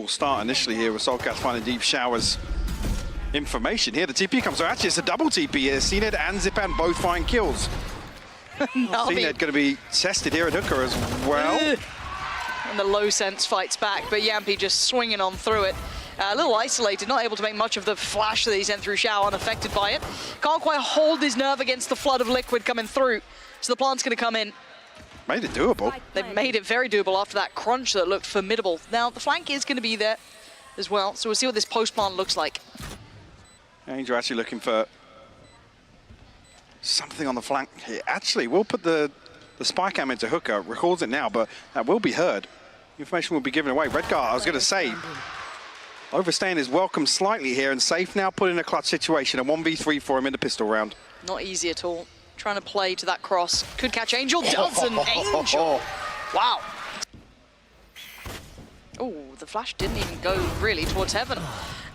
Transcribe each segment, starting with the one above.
will start initially here with Soulcast finding Deep Shower's information. Here the TP comes. So actually it's a double TP here. CNED and Zipan both find kills. CNED going to be tested here at hooker as well. And the low sense fights back, but Yampy just swinging on through it. A little isolated, not able to make much of the flash that he sent through Shower, unaffected by it. Can't quite hold his nerve against the flood of liquid coming through. So the plant's going to come in. Made it doable. They've made it very doable after that crunch that looked formidable. Now, the flank is going to be there as well, so we'll see what this post plant looks like. Angel actually looking for something on the flank here. Actually, we'll put the spy cam into hooker, records it now, but that will be heard. Information will be given away. Redgar, I was going to say, overstaying is welcome slightly here, and Safe now put in a clutch situation, a 1v3 for him in the pistol round. Not easy at all. Trying to play to that cross. Could catch Angel, doesn't. Angel! Wow. Oh, the flash didn't even go really towards heaven.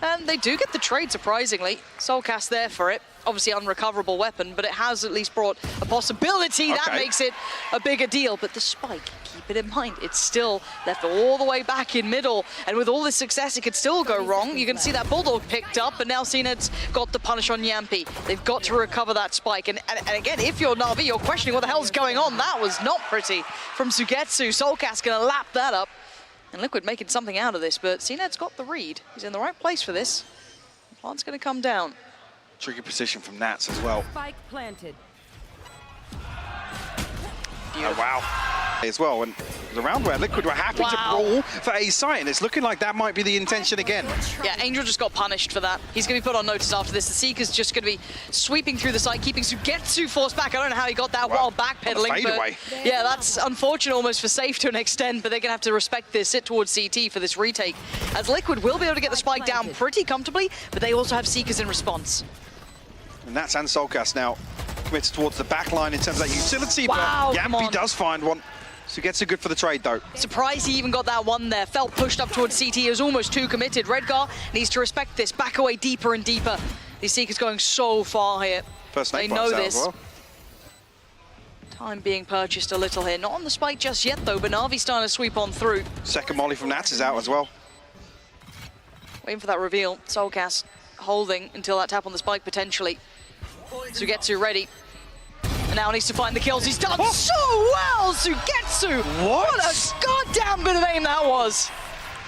And they do get the trade, surprisingly. Soulcast there for it. Obviously unrecoverable weapon, but it has at least brought a possibility. Okay. That makes it a bigger deal. But the spike, keep it in mind, it's still left all the way back in middle. And with all this success, it could still go wrong. You can see that Bulldog picked up, but now CNED's got the punish on Yampy. They've got to recover that spike. And again, if you're Na'Vi, you're questioning what the hell's going on. That was not pretty from Sugetsu. Soulcast gonna lap that up. And Liquid making something out of this, but CNED's got the read. He's in the right place for this. The plant's gonna come down. Tricky position from Nats as well. Spike planted. Oh, wow. As well, and the round where Liquid were happy to brawl for a site, and it's looking like that might be the intention again. Yeah, Angel just got punished for that. He's going to be put on notice after this. The Seeker's just going to be sweeping through the site, keeping Sugetsu forced back. I don't know how he got that while backpedaling, but yeah, that's unfortunate almost for Safe to an extent, but they're going to have to respect this, sit towards CT for this retake, as Liquid will be able to get the spike down pretty comfortably, but they also have Seekers in response. And Nats and Soulcast now committed towards the back line in terms of that utility, wow, but Yampy does find one. Sugetsu good for the trade, though. Surprised he even got that one there. Felt pushed up towards CT. He was almost too committed. Redgar needs to respect this. Back away deeper and deeper. These Seekers going so far here. They know this. Well. Time being purchased a little here. Not on the spike just yet, though, but Na'Vi's starting to sweep on through. Second molly from Nats is out as well. Waiting for that reveal. Soulcast holding until that tap on the spike, potentially. Sugetsu ready. And now needs to find the kills. He's done so well, Sugetsu! What a goddamn bit of aim that was!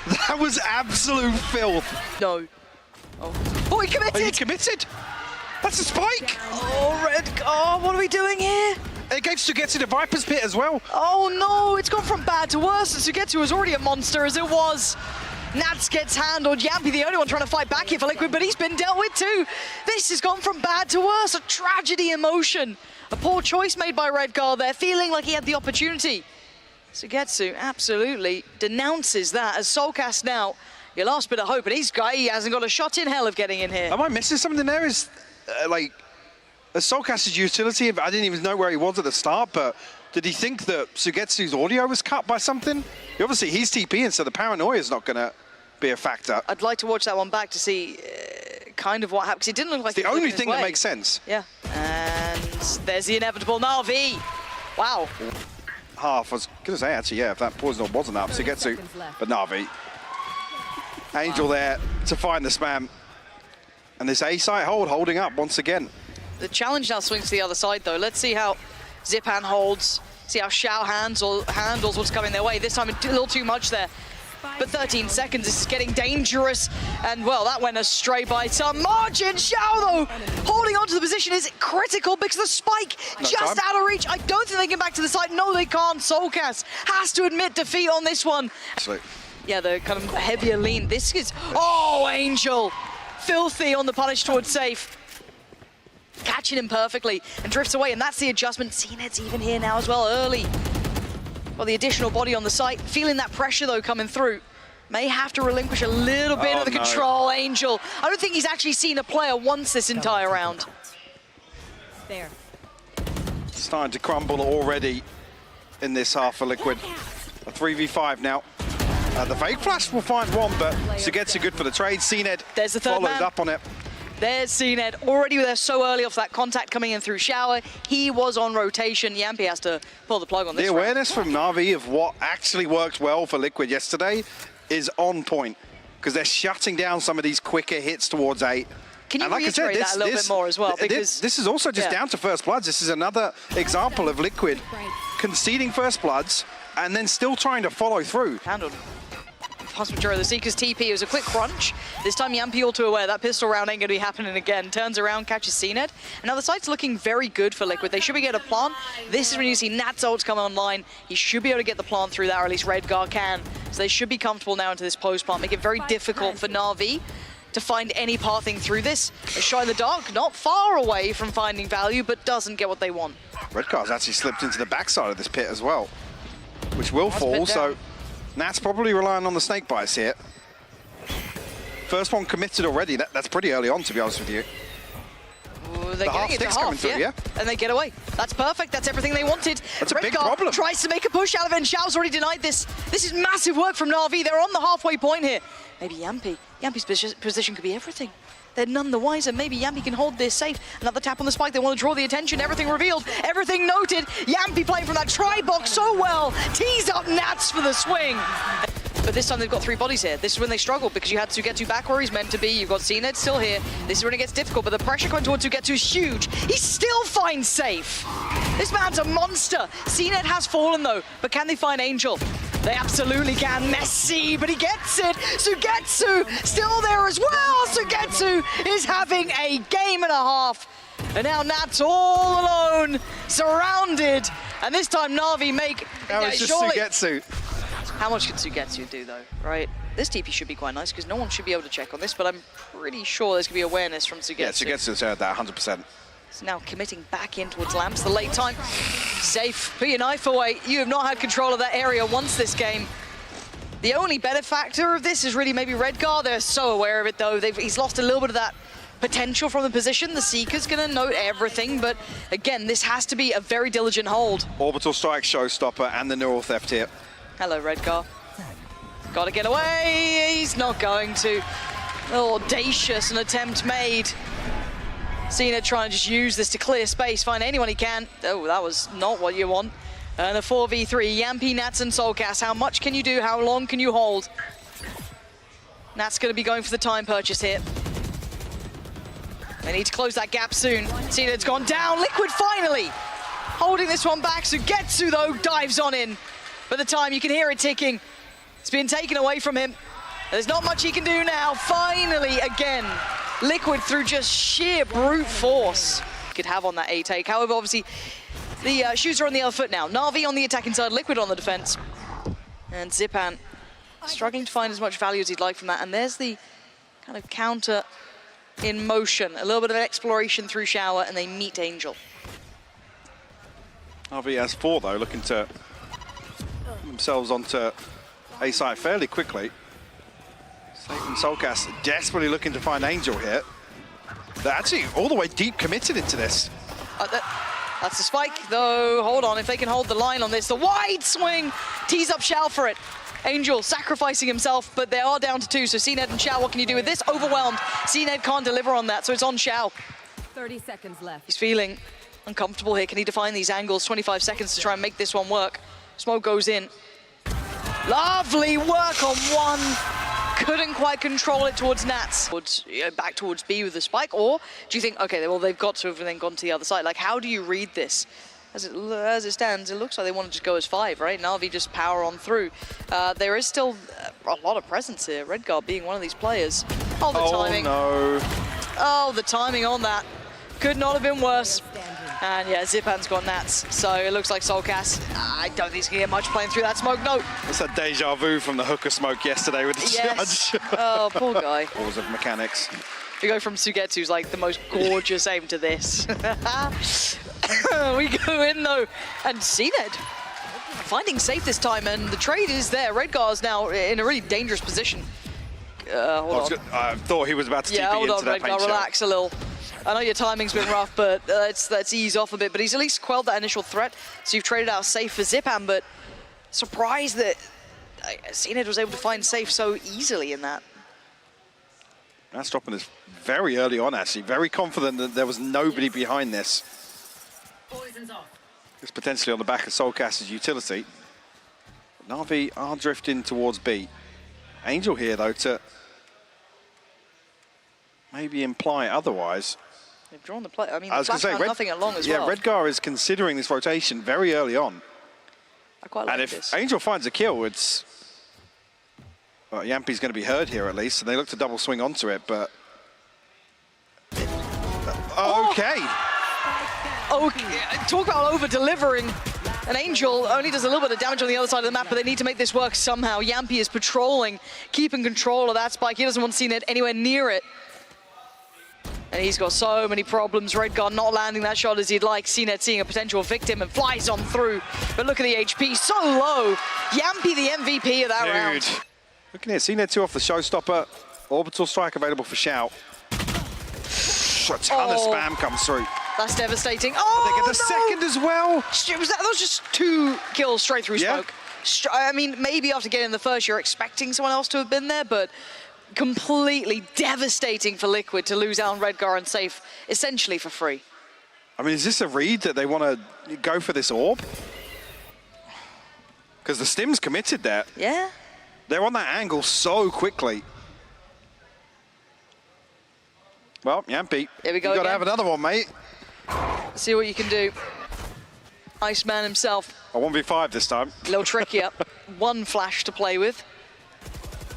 That was absolute filth. No. Oh, he committed! Oh, he committed? That's a spike! Oh, Redgar, what are we doing here? It gave Sugetsu the Viper's Pit as well. Oh no, it's gone from bad to worse. Sugetsu was already a monster as it was. Nats gets handled. Yampy, the only one trying to fight back here for Liquid, but he's been dealt with too. This has gone from bad to worse. A tragedy in motion. A poor choice made by Redgar there, feeling like he had the opportunity. Sugetsu absolutely denounces that as Soulcast now, your last bit of hope, and he hasn't got a shot in hell of getting in here. Am I missing something there? Is like, as Soulcast's utility, I didn't even know where he was at the start, but did he think that Sugetsu's audio was cut by something? Obviously, he's TPing, so the paranoia is not going to be a factor. I'd like to watch that one back to see kind of what happened, because it didn't look like it's the only thing that makes sense. Yeah, and there's the inevitable Na'Vi. Wow. Half, I was going to say, actually, yeah, if that poison wasn't up, Sugetsu, but Na'Vi. Angel there to find the spam. And this A-site holding up once again. The challenge now swings to the other side, though. Let's see how Zipan holds, see how Shao handles what's coming their way. This time, a little too much there. But 13 seconds, this is getting dangerous. And, well, that went astray by some margin. Shao, though, holding on to the position is critical because the spike just out of reach. I don't think they get back to the side. No, they can't. Soulcast has to admit defeat on this one. Absolutely. Yeah, the kind of heavier lean. This is, oh, Angel. Filthy on the punish towards Safe. Catching him perfectly and drifts away, and that's the adjustment. CNED's even here now as well, early. Well, the additional body on the site, feeling that pressure though coming through. May have to relinquish a little bit of the control, Angel. I don't think he's actually seen a player once this entire round. There. Starting to crumble already in this half for Liquid. A 3v5 now. The fake flash will find one, but Sugetsu good for the trade. CNED there's the third followed man. up on it. There's CNED, already there so early off that contact coming in through Shower. He was on rotation. Yampy has to pull the plug on this. The awareness from Na'Vi of what actually worked well for Liquid yesterday is on point because they're shutting down some of these quicker hits towards 8. Can you And like I said, reiterate that a little bit more as well? Because this is also just down to first bloods. This is another example of Liquid conceding first bloods and then still trying to follow through. Handled. Vast majority of the Seekers TP. It was a quick crunch. This time Yampi all too aware that pistol round ain't going to be happening again. Turns around, catches CNED. And now the site's looking very good for Liquid. They should be getting a plant. This is when you see Nat's ults come online. He should be able to get the plant through that, or at least Redgar can. So they should be comfortable now into this post plant. Make it very difficult for Na'Vi to find any pathing through this. A shot in the dark, not far away from finding value, but doesn't get what they want. Redgar's actually slipped into the backside of this pit as well, which will fall, so Nat's probably relying on the snake bites here. First one committed already. That's pretty early on, to be honest with you. Ooh, they're getting it to half, yeah. And they get away. That's perfect. That's everything they wanted. That's a big problem. Tries to make a push out of it, and Xiao's already denied this. This is massive work from Na'Vi. They're on the halfway point here. Maybe Yampi. Yampi's position could be everything. They're none the wiser. Maybe Yampi can hold this safe. Another tap on the spike. They want to draw the attention. Everything revealed. Everything noted. Yampi playing from that tri-box so well. Tees up Nats for the swing. But this time they've got 3 bodies here. This is when they struggle because you had Sugetu back where he's meant to be. You've got CNED still here. This is when it gets difficult, but the pressure coming towards Sugetu is huge. He still finds safe. This man's a monster. CNED has fallen though, but can they find Angel? They absolutely can. Messy, but he gets it. Sugetsu still there as well. Sugetsu is having a game and a half. And now Nat's all alone, surrounded. And this time Na'Vi make... Now it's just Sugetsu. How much can Sugetsu do though, right? This TP should be quite nice because no one should be able to check on this, but I'm pretty sure there's going to be awareness from Sugetsu. Yeah, Sugetsu's heard that 100%. It's now committing back in towards Lamps, the late time. Safe, put your knife away. You have not had control of that area once this game. The only benefactor of this is really maybe Redgar. They're so aware of it though. He's lost a little bit of that potential from the position. The Seeker's going to note everything, but again, this has to be a very diligent hold. Orbital Strike, Showstopper, and the neural theft here. Hello, Redgar. Got to get away. He's not going to. Audacious, an attempt made. CNED trying to just use this to clear space, find anyone he can. Oh, that was not what you want. And a 4v3, Yampi, Nats, and Soulcast. How much can you do? How long can you hold? Nat's going to be going for the time purchase here. They need to close that gap soon. CNED's gone down. Liquid finally holding this one back. Sugetsu, though, dives on in. By the time, you can hear it ticking. It's been taken away from him. There's not much he can do now. Finally, again, Liquid through just sheer brute force could have on that A take. However, obviously, the shoes are on the other foot now. Na'Vi on the attacking side, Liquid on the defense. And Zipan struggling to find as much value as he'd like from that. And there's the kind of counter in motion. A little bit of an exploration through Shower, and they meet Angel. Na'Vi has 4, though, looking to themselves onto A side fairly quickly. Safe and Soulcast desperately looking to find Angel here. They're actually all the way deep committed into this. That's the spike, though. Hold on, if they can hold the line on this. The wide swing tees up Xiao for it. Angel sacrificing himself, but they are down to 2. So CNED and Xiao, what can you do with this? Overwhelmed. CNED can't deliver on that, so it's on Xiao. 30 seconds left. He's feeling uncomfortable here. Can he define these angles? 25 seconds to try and make this one work. Smoke goes in. Lovely work on one. Couldn't quite control it towards Nats. Back towards B with the spike, or do you think, okay, well, they've got to have then gone to the other side? Like, how do you read this? As it stands, it looks like they want to just go as 5, right? Na'Vi just power on through. There is still a lot of presence here. Redgar being one of these players. Oh, the timing. No. Oh, the timing on that. Could not have been worse. And yeah, Zipan's got Nats, so it looks like Soulcast. I don't think he's going to get much playing through that smoke. No. It's a deja vu from the hooker smoke yesterday with the judge. Oh, poor guy. Balls of mechanics. We go from Sugetsu's like the most gorgeous aim to this. We go in though, and CNED finding safe this time, and the trade is there. Redgar's now in a really dangerous position. I thought he was about to TP hold into on, that Redgar, relax a little. I know your timing's been rough, but let's ease off a bit. But he's at least quelled that initial threat, so you've traded out safe for Zipan, but surprised that CNED was able to find safe so easily in that. That's dropping this very early on, actually. Very confident that there was nobody behind this. It's potentially on the back of Soulcast's utility. Na'Vi are drifting towards B. Angel here, though, to maybe imply otherwise. They've drawn the play. I mean, I was the going to flash say, found nothing along as well. Redgar is considering this rotation very early on. I quite like And if this. Angel finds a kill, it's... Well, Yampi's going to be heard here at least, and they look to double swing onto it, but... Okay. Okay, talk about over-delivering. An Angel only does a little bit of damage on the other side of the map, but they need to make this work somehow. Yampi is patrolling, keeping control of that spike. He doesn't want CNED anywhere near it. And he's got so many problems. Redgar not landing that shot as he'd like. CNED seeing a potential victim and flies on through. But look at the HP, so low. Yampi the MVP of that round. Looking at CNED 2 off the showstopper. Orbital strike available for Shout. A ton of spam comes through. That's devastating. Oh, They get the second as well. That was just 2 kills straight through smoke. I mean, maybe after getting the first, you're expecting someone else to have been there, but completely devastating for Liquid to lose out on Redgar and Safe, essentially for free. I mean, is this a read that they want to go for this orb? Because the Stim's committed there. Yeah. They're on that angle so quickly. Well, Yampi, Here we go. You've got to have another one, mate. See what you can do. Iceman himself. A 1v5 this time. A little trickier. 1 flash to play with.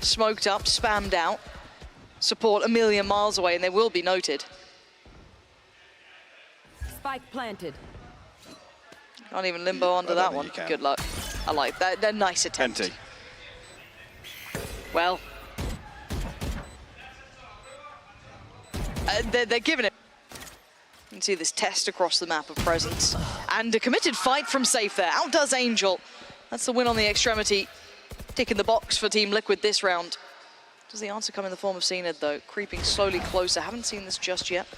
Smoked up, spammed out. Support a million miles away, and they will be noted. Spike planted. Can't even limbo under that one. Good luck. I like that. They're nice attempt. Empty. Well, they're giving it. You can see this test across the map of presence. And a committed fight from Safe there. Outdoes Angel. That's the win on the extremity. Tick in the box for Team Liquid this round. Does the answer come in the form of CNED though? Creeping slowly closer. Haven't seen this just yet.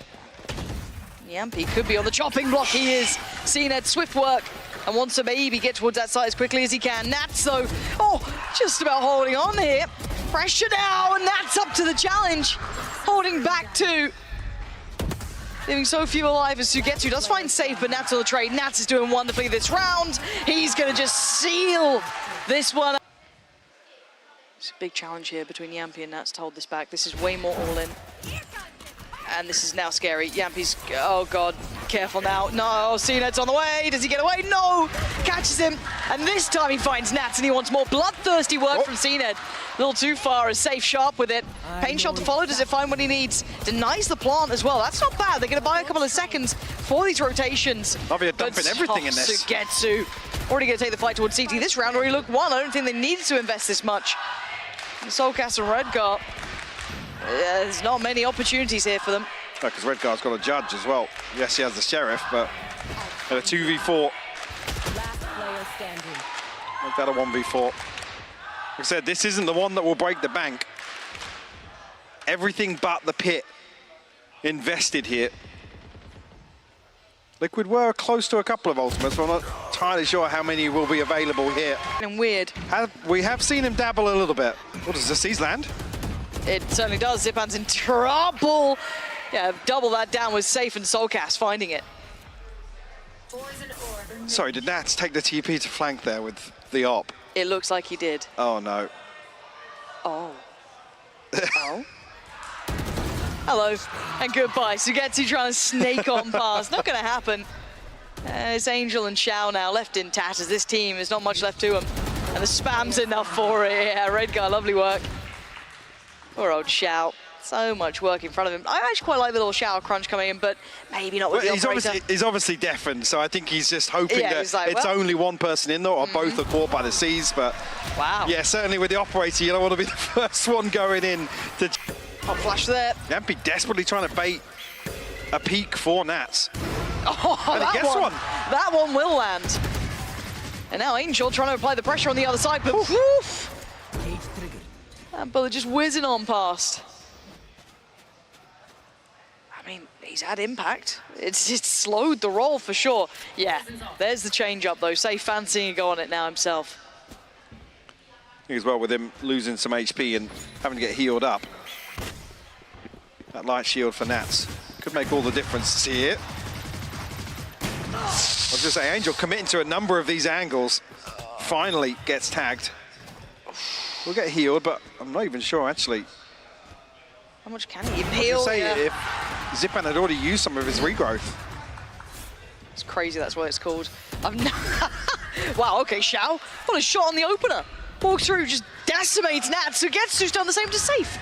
Yampi could be on the chopping block. He is. CNED, swift work. And wants to maybe get towards that side as quickly as he can. Nats though, just about holding on here. Pressure now, and Nats up to the challenge. Holding back 2. Leaving so few alive as Sugetsu does find Safe, but Nats on the trade. Nats is doing wonderfully this round. He's gonna just seal this one. It's a big challenge here between Yampi and Nats to hold this back. This is way more all in. And this is now scary. Yampi's, oh God, careful now. No, CNED's on the way. Does he get away? No, catches him. And this time he finds Nats and he wants more bloodthirsty work from CNED. A little too far, a Safe sharp with it. Pain shot to follow, does it find what he needs? Denies the plant as well. That's not bad. They're gonna buy a couple of seconds for these rotations. Lavia dumping everything in this. Sugetsu already gonna take the fight towards CT this round, already look 1. I don't think they needed to invest this much. Soulcast and Redgar. There's not many opportunities here for them. Because Redgar's got a judge as well. Yes, he has the Sheriff, but at a 2v4. Last player standing. Make that a 1v4. Like I said, this isn't the one that will break the bank. Everything but the pit invested here. Liquid were close to a couple of ultimates, but I'm not entirely sure how many will be available here. And weird. We have seen him dabble a little bit. What does the Seas land? It certainly does. Zipan's in trouble. Yeah, double that down with Safe and Soulcast finding it. Sorry, did Nats take the TP to flank there with the op? It looks like he did. Oh, no. Oh. Oh. Hello and goodbye. Sugetsu trying to snake on past. Not going to happen. It's Angel and Shao now left in tatters. This team, there's not much left to them. And the spam's enough for it. Yeah, Redgar, lovely work. Poor old Shao. So much work in front of him. I actually quite like the little Shao crunch coming in, but maybe not with the operator. He's obviously deafened, so I think he's just hoping that like, it's only one person in there, or both are caught by the Seas. But wow. Yeah, certainly with the operator, you don't want to be the first one going in to... I'll flash there. Yampi desperately trying to bait a peek for Nats. Oh, and he gets one. That one will land. And now Angel trying to apply the pressure on the other side, but woof! That bullet just whizzing on past. I mean, he's had impact. It's slowed the roll for sure. Yeah, there's the change up though. Safe fancying a go on it now himself. I think as well with him losing some HP and having to get healed up. That light shield for Nats could make all the difference here. I was just saying, Angel committing to a number of these angles, finally gets tagged. We'll get healed, but I'm not even sure, actually. How much can he even heal? If Zipan had already used some of his regrowth. It's crazy, that's what it's called. Wow, okay, Xiao. What a shot on the opener. Walks through, just decimates Natus. Sugetsu's done the same to Safe.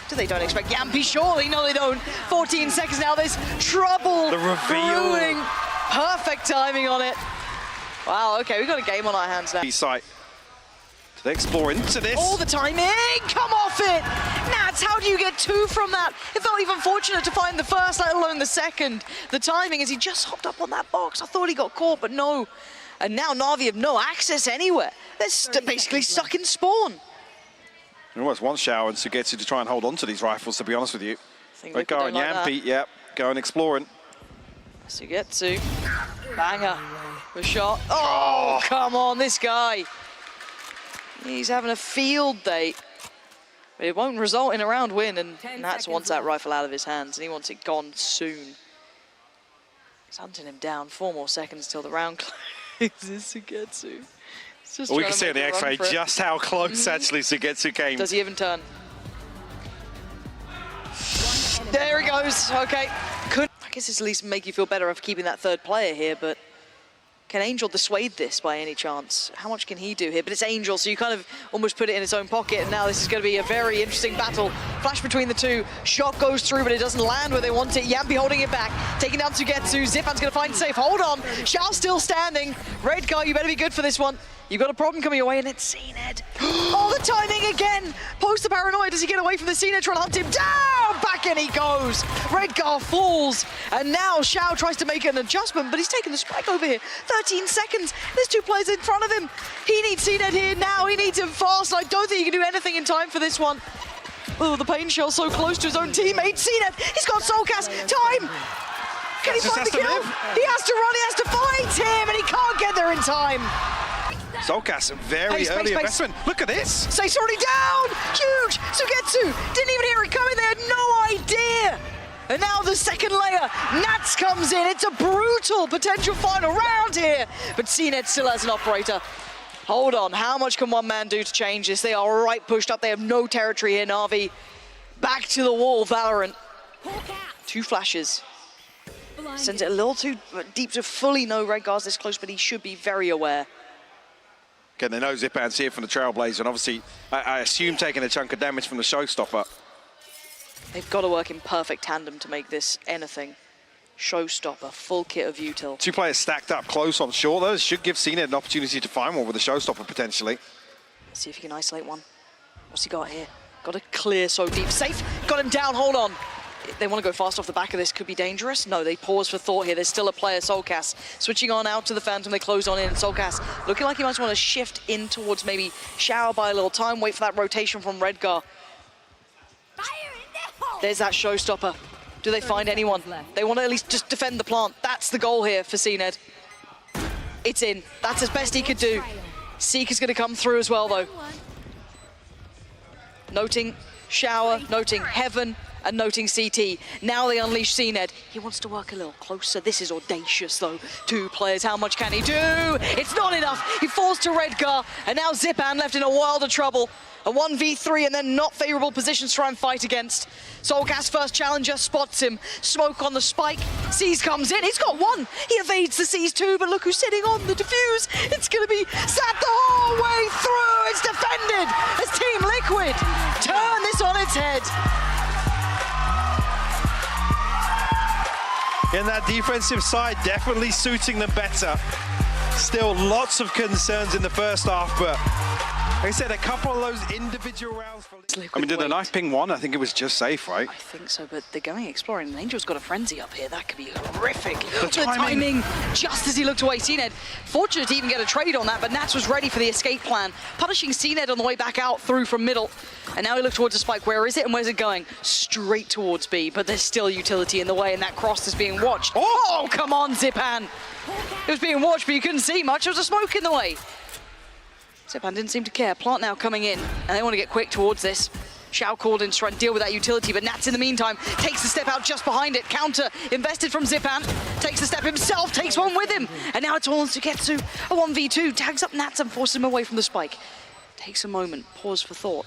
They don't expect Yampi, surely. No, they don't. 14 seconds now, there's trouble. The reveal. Brewing. Perfect timing on it. Wow, okay, we've got a game on our hands now. B-site. Do they explore into this? All the timing, come off it! Nats, how do you get 2 from that? It felt even fortunate to find the first, let alone the second. The timing is he just hopped up on that box. I thought he got caught, but no. And now Na'Vi have no access anywhere. They're basically stuck in spawn. I almost want Xiao and Sugetsu to try and hold on to these rifles, to be honest with you. Redgar and Yampi, yep, going exploring. Sugetsu, banger, the shot. Oh, come on, this guy. He's having a field day. But it won't result in a round win, and Nats wants that rifle out of his hands, and he wants it gone soon. He's hunting him down. 4 more seconds till the round closes. Sugetsu. We can see on the X-ray just how close actually Sugetsu came. Does he even turn? There he goes. Okay. I guess this at least make you feel better after keeping that third player here, but can Angel dissuade this by any chance? How much can he do here? But it's Angel, so you kind of almost put it in his own pocket, and now this is going to be a very interesting battle. Flash between the two. Shot goes through, but it doesn't land where they want it. Yampi holding it back. Taking down Sugetsu. Zipan's going to find Safe. Hold on. Xiao still standing. Redgar, you better be good for this one. You've got a problem coming your way, and it's CNED. Oh, the timing again! Post the paranoia, does he get away from the CNED, trying to hunt him down? Back in he goes! Redgar falls, and now Xiao tries to make an adjustment, but he's taking the spike over here. 13 seconds, there's 2 players in front of him. He needs CNED here now, he needs him fast, and I don't think he can do anything in time for this one. Oh, the pain shell so close to his own teammate. CNED, he's got Soulcast, time! Can he find the kill? He has to run, he has to fight him, and he can't get there in time. Soulcast, very early investment. Look at this. Safe's already down. Huge. Sugetsu didn't even hear it coming. They had no idea. And now the second layer. Nats comes in. It's a brutal potential final round here. But CNED still has an operator. Hold on. How much can one man do to change this? They are right pushed up. They have no territory here, Na'Vi. Back to the wall, Valorant. 2 flashes. Sends it a little too deep to fully know Redgar's this close, but he should be very aware. Again, they know Zipan's here from the Trailblazer, and obviously, I assume taking a chunk of damage from the Showstopper. They've got to work in perfect tandem to make this anything. Showstopper, full kit of util. 2 players stacked up close on short. Those should give CNED an opportunity to find one with the Showstopper, potentially. Let's see if he can isolate one. What's he got here? Got to clear so deep. Safe, got him down, hold on. They want to go fast off the back of this, could be dangerous. No, they pause for thought here. There's still a player, Soulcast. Switching on out to the Phantom, they close on in. Soulcast looking like he might want to shift in towards maybe Xiao by a little time, wait for that rotation from Redgar. There's that Showstopper. Do they find anyone? They want to at least just defend the plant. That's the goal here for CNED. It's in. That's as best he could do. Seeker's going to come through as well, though. Noting Shower, noting Heaven, and noting CT. Now they unleash CNED. He wants to work a little closer. This is audacious, though. 2 players, how much can he do? It's not enough. He falls to Redgar, and now Zipan left in a world of trouble. A 1v3 and then not favorable positions to try and fight against. Soulcast first challenger spots him. Smoke on the spike. Seize comes in. He's got 1. He evades the Seize 2, but look who's sitting on the defuse. It's going to be sat the whole way through. It's defended as Team Liquid turn this on its head. In that defensive side, definitely suiting them better. Still lots of concerns in the first half, but like I said, a couple of those individual rounds. I mean, did the knife ping 1? I think it was just Safe, right? I think so, but they're going exploring. And Angel's got a frenzy up here. That could be horrific. The timing, just as he looked away. CNED, fortunate to even get a trade on that, but Nats was ready for the escape plan. Punishing CNED on the way back out through from middle. And now he looks towards the spike. Where is it and where's it going? Straight towards B, but there's still utility in the way, and that cross is being watched. Oh, come on, Zipan. It was being watched, but you couldn't see much. There was a smoke in the way. Zipan didn't seem to care. Plant now coming in, and they want to get quick towards this. Xiao called in to try and deal with that utility, but Nats in the meantime takes the step out just behind it. Counter invested from Zipan, takes the step himself, takes one with him. And now it's all on Sugetsu. A 1v2, tags up Nats and forces him away from the spike. Takes a moment, pause for thought.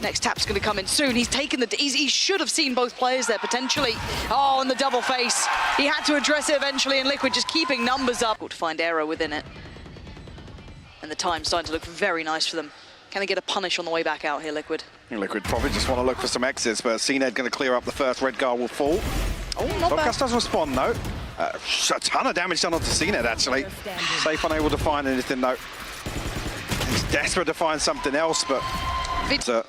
Next tap's going to come in soon. He's taken the... He should have seen both players there, potentially. Oh, and the double face. He had to address it eventually, and Liquid just keeping numbers up. To find error within it. And the time's starting to look very nice for them. Can they get a punish on the way back out here, Liquid? Liquid probably just want to look for some exits, but CNED going to clear up the first. Redgar will fall. Oh, not bad. Soulcast doesn't respond, though. A ton of damage done onto CNED, actually. Safe unable to find anything, though. He's desperate to find something else, but it's a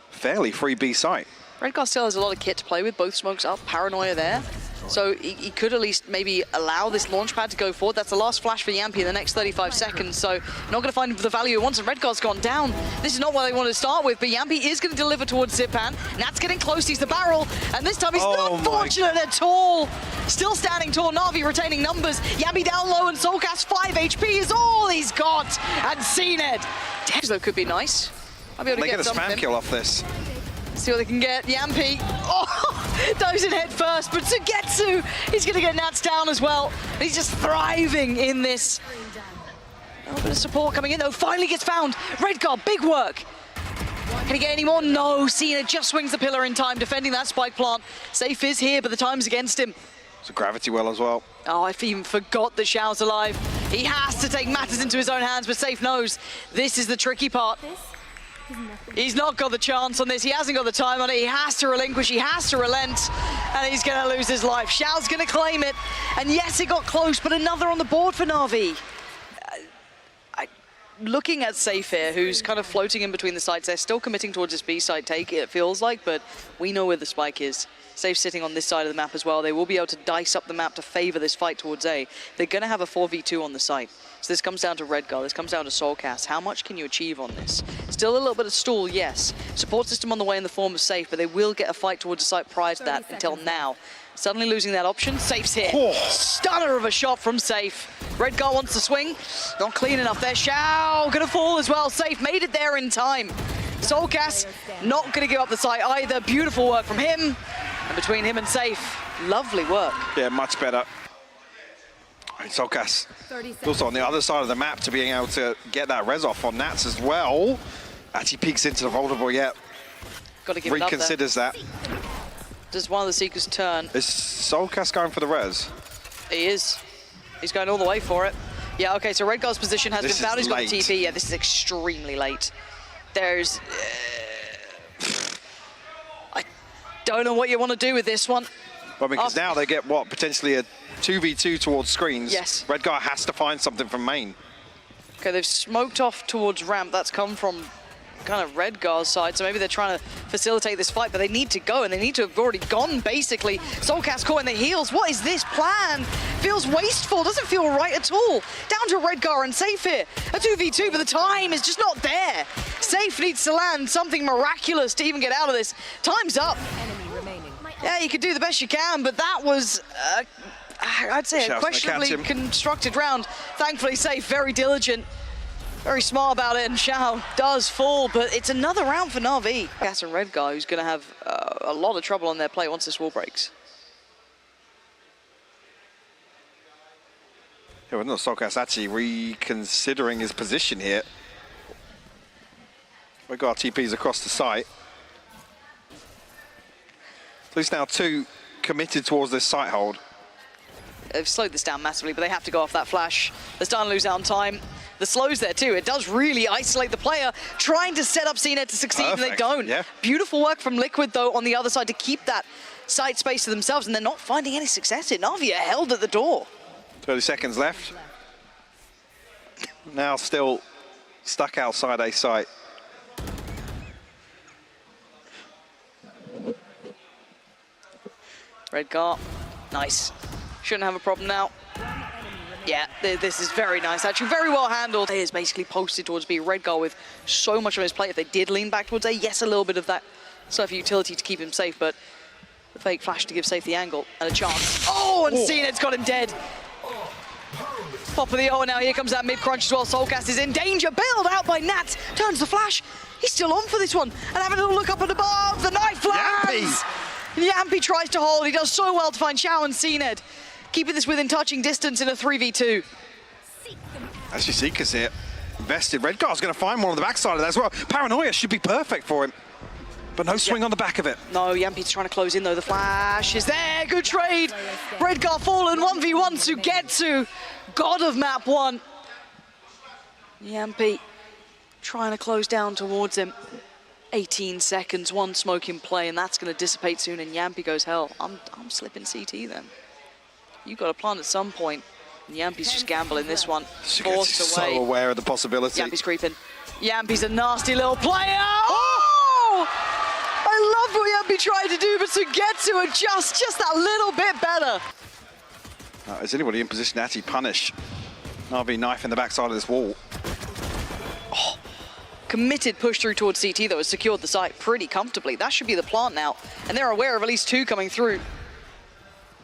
fairly free B site. Redgar still has a lot of kit to play with, both smokes up, paranoia there. So he could at least maybe allow this launch pad to go forward. That's the last flash for Yampy in the next 35 seconds, so not going to find the value he wants, and Redgar's gone down. This is not what they wanted to start with, but Yampy is going to deliver towards Zipan. Nat's getting close, he's the barrel, and this time he's not fortunate at all. Still standing tall, Na'Vi retaining numbers. Yampy down low, and Soulcast 5 HP is all he's got. And CNED, though, could be nice. I'll be able to get a spam something. kill off this. See what they can get. Yampy, dives in head first, but Sugetsu, he's going to get Nats down as well. He's just thriving in this. A little bit of support coming in, though. Finally gets found. Redgar, big work. Can he get any more? No. Cena just swings the pillar in time, defending that spike plant. Safe is here, but the time's against him. It's a gravity well as well. Oh, I even forgot that Xiao's alive. He has to take matters into his own hands, but Safe knows this is the tricky part. He's not got the chance on this. He hasn't got the time on it. He has to relinquish. He has to relent. And he's going to lose his life. Xiao's going to claim it. And yes, it got close, but another on the board for Na'Vi. Looking at Safe here, who's kind of floating in between the sides. They're still committing towards this B side take, it feels like, but we know where the spike is. Safe sitting on this side of the map as well. They will be able to dice up the map to favor this fight towards A. They're going to have a 4v2 on the site. So this comes down to Redgar, this comes down to Soulcast. How much can you achieve on this? Still a little bit of stall, yes. Support system on the way in the form of Safe, but they will get a fight towards the site prior to that until now. Suddenly losing that option, Safe's here. Oh. Stunner of a shot from Safe. Redgar wants to swing, not clean enough there. Xiao gonna fall as well. Safe made it there in time. Soulcast not gonna give up the site either. Beautiful work from him. And between him and Safe, lovely work. Yeah, much better. Soulcast also on the other side of the map to being able to get that res off on Nats as well. Actually peeks into the vulnerable yet. Got to give it up there. Reconsiders that. Does one of the Seekers turn? Is Soulcast going for the res? He is. He's going all the way for it. Yeah, okay, so Redgar's position has been found. He's got the TP. Yeah, this is extremely late. There's... I don't know what you want to do with this one. Well, because now they get, what, potentially a 2v2 towards screens. Yes. Redgar has to find something from main. Okay, they've smoked off towards ramp. That's come from kind of Redgar's side, so maybe they're trying to facilitate this fight, but they need to go, and they need to have already gone, basically. Soulcast caught in the heels. What is this plan? Feels wasteful, doesn't feel right at all. Down to Redgar and Safe here. A 2v2, but the time is just not there. Safe needs to land something miraculous to even get out of this. Time's up. Yeah, you can do the best you can, but that was, I'd say, a questionably constructed round. Thankfully, Safe, very diligent, very smart about it, and Xiao does fall, but it's another round for Na'Vi. Gas and Redgar, who's going to have a lot of trouble on their play once this wall breaks. Yeah, well, no, Soulcast actually reconsidering his position here. Redgar TPs across the site. At least now two committed towards this site hold. They've slowed this down massively, but they have to go off that flash. They're starting to lose out on time. The slow's there too. It does really isolate the player, trying to set up CNED to succeed, and they don't. Yeah. Beautiful work from Liquid, though, on the other side to keep that site space to themselves, and they're not finding any success in. Na'Vi are held at the door. 30 seconds left. Now still stuck outside a site. Redgar, nice. Shouldn't have a problem now. Yeah, this is very nice, actually. Very well handled. He is basically posted towards B. Redgar with so much on his plate. If they did lean back towards A, yes, a little bit of that surfer utility to keep him safe, but the fake flash to give Safe the angle and a chance. Oh, and CNED's got him dead. Pop of the O, now here comes that mid-crunch as well. Soulcast is in danger. Bailed out by Nats. Turns the flash. He's still on for this one. And having a little look up and above. The knife lands. Yampy tries to hold. He does so well to find Xiao and CNED, keeping this within touching distance in a 3v2. Actually, Seekers here. invested. Redgar's going to find one on the backside of that as well. Paranoia should be perfect for him. But no swing on the back of it. No, Yampi's trying to close in though. The flash is there. Good trade. Redgar fallen 1v1 to get to God of map 1. Yampi trying to close down towards him. 18 seconds, one smoke in play, and that's going to dissipate soon. And Yampi goes, hell, I'm slipping CT then. You've got to plant at some point. And Yampi's just gambling this one. Forced away. So aware of the possibility. Yampi's creeping. Yampi's a nasty little player. Oh! I love what Yampi tried to do, but to get to adjust just that little bit better. Is anybody in position to actually punish RV Knife in the backside of this wall? Oh, committed push through towards CT though has secured the site pretty comfortably. That should be the plant now, and they're aware of at least 2 coming through.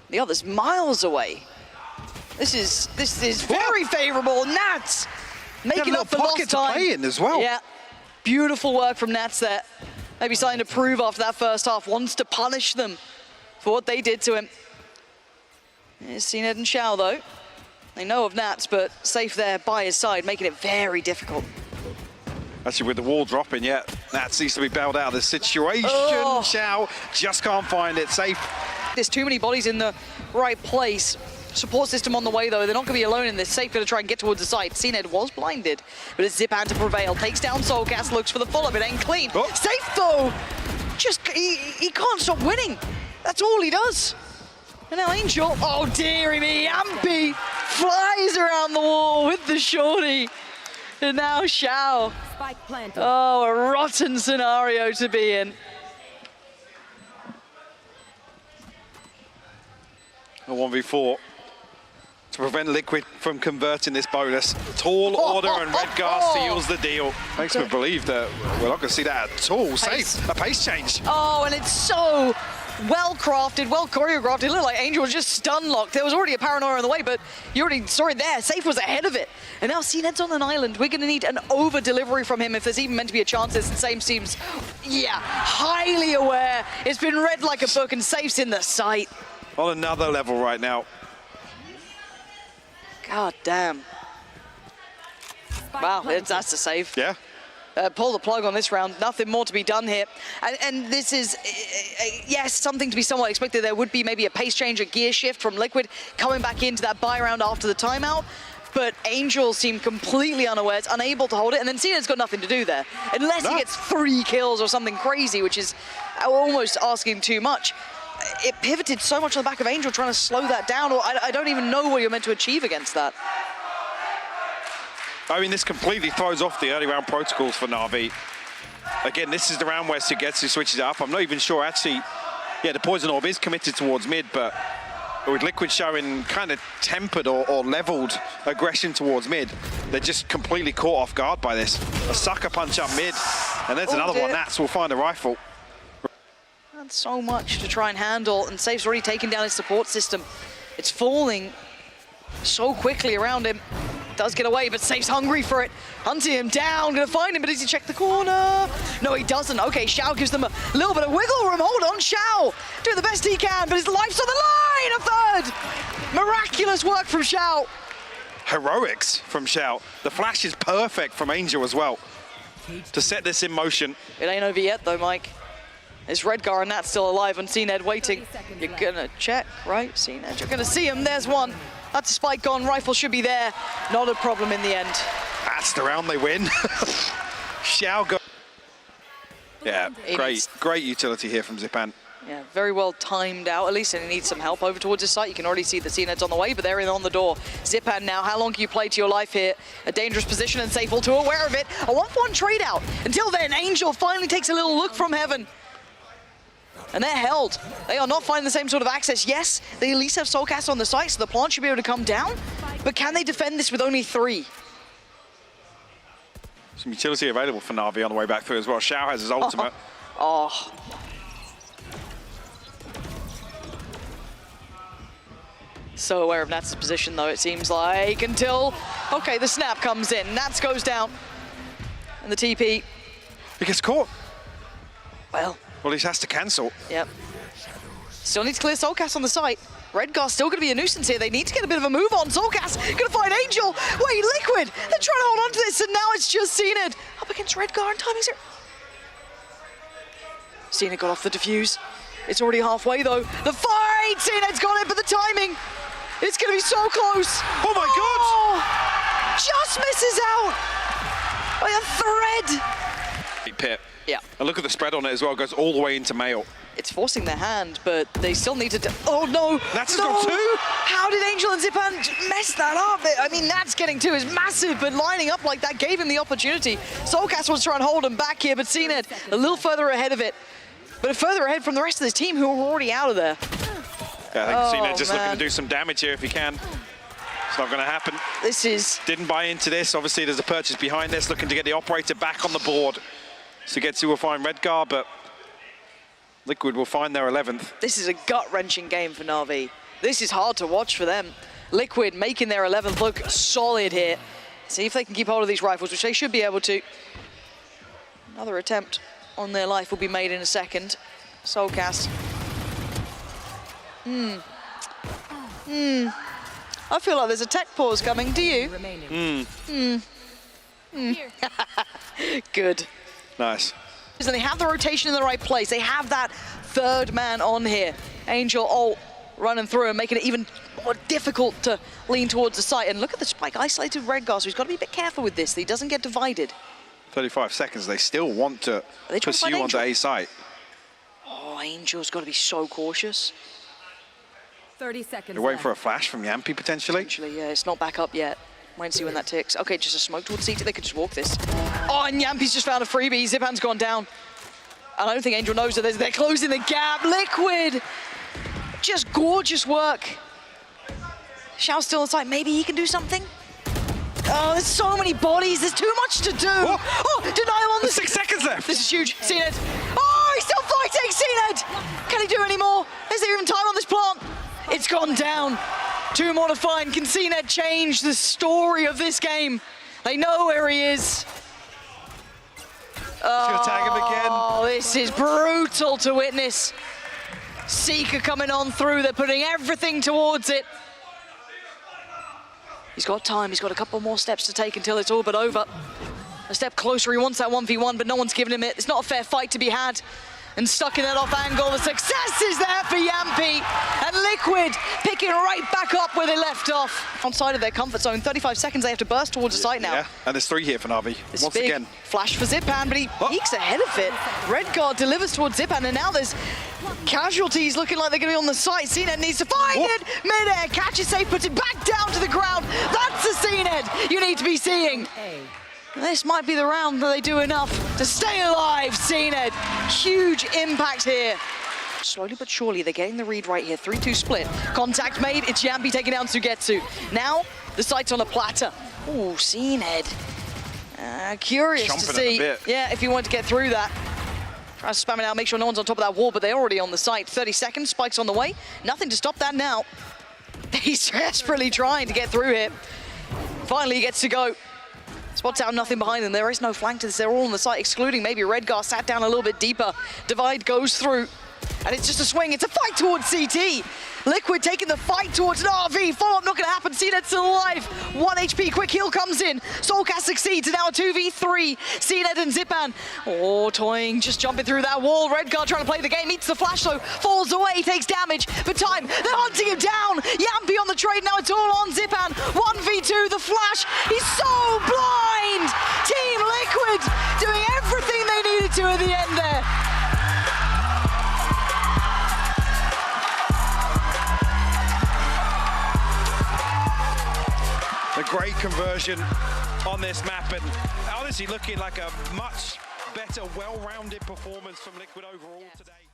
The other's miles away. This is very favourable. Nats making up for lost time. To play in as well. Yeah, beautiful work from Nats there. Maybe something to prove after that first half. Wants to punish them for what they did to him. Here's CNED and Xiao though. They know of Nats, but safe there by his side, making it very difficult. Actually, with the wall dropping, yeah, Nats needs to be bailed out of this situation. Oh. Xiao just can't find it. Safe. There's too many bodies in the right place. Support system on the way, though. They're not going to be alone in this. Safe going to try and get towards the site. CNED was blinded, but it's Zipan to prevail. Takes down Soulcast, looks for the follow, but ain't clean. Oh. Safe, though! Just, he can't stop winning. That's all he does. And now Angel, oh dearie me, Yampi flies around the wall with the shorty. And now Xiao. Spike planted. Oh, a rotten scenario to be in. A 1v4 to prevent Liquid from converting this bonus. Tall order and Redgar seals the deal. Makes me believe that we're not going to see that at all. Safe, a pace change. Oh, and it's so well crafted, well choreographed. It looked like Angel was just stun locked. There was already a Paranoia on the way, but you already saw it there. Safe was ahead of it. And now CNED's on an island. We're going to need an over delivery from him if there's even meant to be a chance. The same seems, yeah, highly aware. It's been read like a book and Safe's in the sight. On another level right now. God damn. Wow, that's a save. Yeah. Pull the plug on this round. Nothing more to be done here. And this is, yes, something to be somewhat expected. There would be maybe a pace change, a gear shift from Liquid coming back into that buy round after the timeout. But Angel seemed completely unawares, unable to hold it. And then CNED's got nothing to do there. Unless he gets 3 kills or something crazy, which is almost asking too much. It pivoted so much on the back of Angel trying to slow that down, or I don't even know what you're meant to achieve against that. I mean, this completely throws off the early round protocols for Na'Vi. Again, this is the round where Sugetsu switches it up. I'm not even sure, actually, yeah, the Poison Orb is committed towards mid, but with Liquid showing kind of tempered or leveled aggression towards mid, they're just completely caught off guard by this. A sucker punch up mid, and there's another one. Nats will find a rifle. That's so much to try and handle, and Safe's already taken down his support system. It's falling so quickly around him. Does get away, but Safe's hungry for it. Hunting him down, gonna find him, but does he check the corner? No, he doesn't. Okay, Xiao gives them a little bit of wiggle room. Hold on, Xiao doing the best he can, but his life's on the line. A third. Miraculous work from Xiao. Heroics from Xiao. The flash is perfect from Angel as well to set this in motion. It ain't over yet, though, Mike. Is Redgar and Nat still alive and CNED waiting? You're gonna check, right? CNED, you're gonna see him. There's one. That's a spike gone. Rifle should be there. Not a problem in the end. That's the round they win. Xiao go. Yeah, great utility here from Zipan. Yeah, very well timed out at least, and he needs some help over towards his site. You can already see the CNED's on the way, but they're in on the door. Zipan now, how long can you play to your life here? A dangerous position, and Safe all too aware of it. A 1-for-1 trade out. Until then, Angel finally takes a little look from heaven. And they're held. They are not finding the same sort of access. Yes, they at least have Soulcast on the site, so the plant should be able to come down. But can they defend this with only 3? Some utility available for Na'Vi on the way back through as well. Xiao has his ultimate. Oh. So aware of Nats' position, though, it seems like, until, okay, the snap comes in. Nats goes down. And the TP. He gets caught. Well, he has to cancel. yep. Still needs to clear Soulcast on the site. Redgar's still going to be a nuisance here. They need to get a bit of a move on. Soulcast going to find Angel. Wait, Liquid. They're trying to hold on to this, and now it's just Zened up against Redgar, and timing's here. Zened got off the defuse. It's already halfway, though. The fight! Zened's got it, but the timing, it's going to be so close. Oh, my God! Just misses out by a thread. Pit. Yeah. And look at the spread on it as well. It goes all the way into Mail. It's forcing their hand, but they still need to... Oh, no! Natus no. got two? How did Angel and Zipan mess that up? I mean, Nats getting two is massive, but lining up like that gave him the opportunity. Soulcast was trying to hold him back here, but Zened a little further ahead of it. But further ahead from the rest of this team who are already out of there. Yeah, I think Zened just looking to do some damage here if he can. It's not going to happen. This is... Didn't buy into this. Obviously, there's a purchase behind this, looking to get the operator back on the board. Sugetsu will find Redgar, but Liquid will find their 11th. This is a gut-wrenching game for Na'Vi. This is hard to watch for them. Liquid making their 11th look solid here. See if they can keep hold of these rifles, which they should be able to. Another attempt on their life will be made in a second. Soulcast. I feel like there's a tech pause coming. Do you? Good. Nice. And they have the rotation in the right place. They have that third man on here. Angel ult running through and making it even more difficult to lean towards the site. And look at the spike, isolated Redgar, so he's got to be a bit careful with this, that he doesn't get divided. 35 seconds, they still want to pursue onto A site. Oh, Angel's got to be so cautious. 30 seconds They're waiting left. for a flash from Yampy, potentially. Actually, yeah, it's not back up yet. Wait and see when that ticks. Okay, just a smoke towards CT. They could just walk this. Oh, and Yampy's just found a freebie. Zipan's gone down. And I don't think Angel knows that they're closing the gap. Liquid! Just gorgeous work. Xiao's still inside. Maybe he can do something? Oh, there's so many bodies. There's too much to do. Oh, denial on the... 6 seconds left. This is huge. Zened. Oh, he's still fighting. Zened. Can he do any more? Is there even time on this plant? It's gone down. 2 more to find. Can Zened change the story of this game? They know where he is. He's going to tag him again. Oh, this is brutal to witness. Seeker coming on through. They're putting everything towards it. He's got time. He's got a couple more steps to take until it's all but over. A step closer. He wants that 1v1, but no one's giving him it. It's not a fair fight to be had. And stuck in that off angle. The success is there for Yampy. And Liquid picking right back up where they left off. Outside of their comfort zone. 35 seconds, they have to burst towards the site now. Yeah, and there's 3 here for Na'Vi. This once big again. Flash for Zipan, but he peeks ahead of it. Redgar delivers towards Zipan, and now there's casualties looking like they're going to be on the site. Zened needs to find it. Mid-air, catches safe, puts it back down to the ground. That's the Zened you need to be seeing. This might be the round that they do enough to stay alive, Zened. Huge impact here. Slowly but surely, they're getting the read right here. 3-2 split. Contact made. It's Yampy taking down Sugetsu. Now, the site's on a platter. Ooh, Zened. Curious Jumping to see. a bit. Yeah, if you want to get through that. Try to spam it out, make sure no one's on top of that wall, but they're already on the site. 30 seconds, spikes on the way. Nothing to stop that now. He's desperately trying to get through here. Finally, he gets to go. Spots out, nothing behind them. There is no flank to this. They're all on the site, excluding maybe Redgar. Sat down a little bit deeper. Divide goes through. And it's just a swing. It's a fight towards CT. Liquid taking the fight towards an RV. Follow-up not going to happen. Zened's still alive. 1 HP. Quick heal comes in. Soulcast succeeds. And now a 2v3. Zened and Zipan. Oh, toying. Just jumping through that wall. Redgar trying to play the game. Meets the flash, though. Falls away. Takes damage. But time. They're hunting him down. Yampy on the trade. Now it's all on Zipan. 1v2. The flash. He's so blind. Team Liquid doing everything they needed to at the end there. A great conversion on this map, and honestly looking like a much better, well-rounded performance from Liquid overall today.